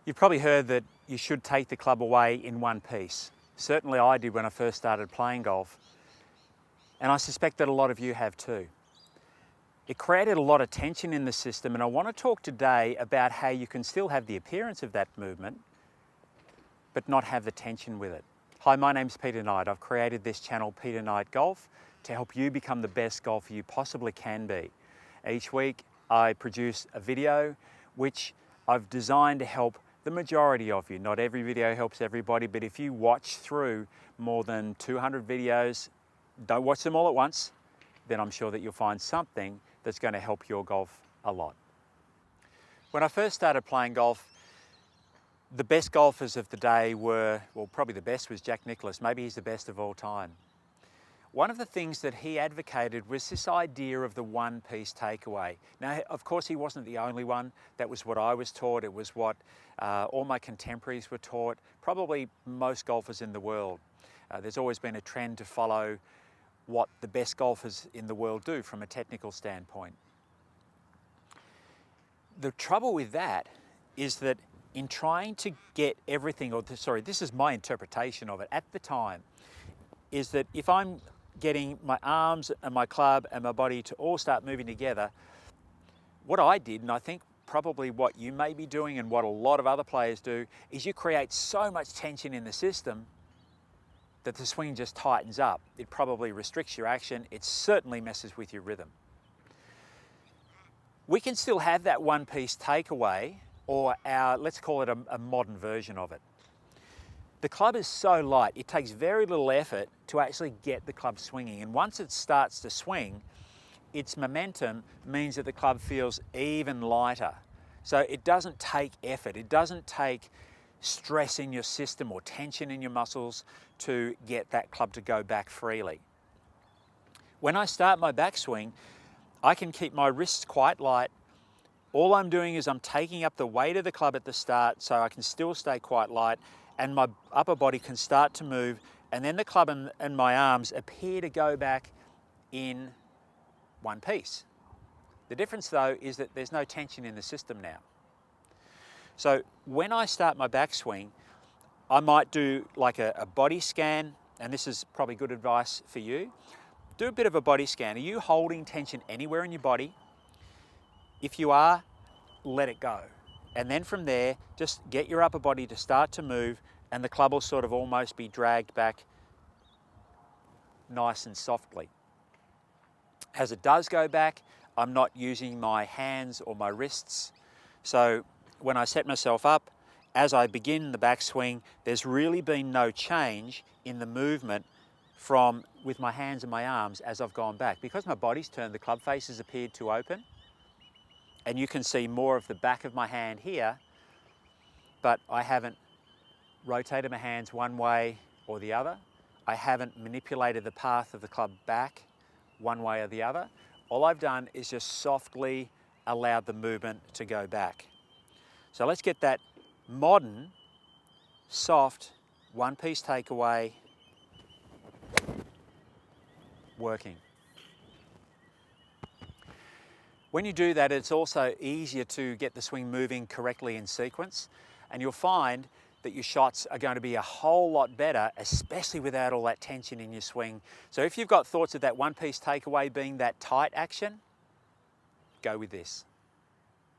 You've probably heard that you should take the club away in one piece. Certainly I did when I first started playing golf, and I suspect that a lot of you have too. It created a lot of tension in the system, and I want to talk today about how you can still have the appearance of that movement, but not have the tension with it. Hi, my name's Peter Knight. I've created this channel, Peter Knight Golf, to help you become the best golfer you possibly can be. Each week I produce a video which I've designed to help the majority of you. Not every video helps everybody, but if you watch through more than 200 videos, don't watch them all at once, then I'm sure that you'll find something that's going to help your golf a lot. When I first started playing golf, the best golfers of the day were, well, probably the best was Jack Nicklaus. Maybe he's the best of all time. One of the things that he advocated was this idea of the one-piece takeaway. Now, of course, he wasn't the only one. That was what I was taught. It was what all my contemporaries were taught, probably most golfers in the world. There's always been a trend to follow what the best golfers in the world do from a technical standpoint. The trouble with that is that in trying to get everything, this is my interpretation of it at the time, is that if I'm getting my arms and my club and my body to all start moving together, what I did, and I think probably what you may be doing and what a lot of other players do, is you create so much tension in the system that the swing just tightens up. It probably restricts your action. It certainly messes with your rhythm. We can still have that one-piece takeaway, or let's call it a modern version of it. The club is so light, it takes very little effort to actually get the club swinging. And once it starts to swing, its momentum means that the club feels even lighter. So it doesn't take effort. It doesn't take stress in your system or tension in your muscles to get that club to go back freely. When I start my backswing, I can keep my wrists quite light. All I'm doing is I'm taking up the weight of the club at the start so I can still stay quite light, and my upper body can start to move, and then the club and my arms appear to go back in one piece. The difference though is that there's no tension in the system now. So when I start my backswing, I might do like a body scan, and this is probably good advice for you. Do a bit of a body scan. Are you holding tension anywhere in your body? If you are, let it go. And then from there, just get your upper body to start to move, and the club will sort of almost be dragged back nice and softly. As it does go back, I'm not using my hands or my wrists. So when I set myself up, as I begin the backswing, there's really been no change in the movement with my hands and my arms as I've gone back. Because my body's turned, the club face has appeared to open, and you can see more of the back of my hand here, but I haven't rotated my hands one way or the other. I haven't manipulated the path of the club back one way or the other. All I've done is just softly allowed the movement to go back. So let's get that modern, soft, one-piece takeaway working. When you do that, it's also easier to get the swing moving correctly in sequence, and you'll find that your shots are going to be a whole lot better, especially without all that tension in your swing. So if you've got thoughts of that one-piece takeaway being that tight action, go with this.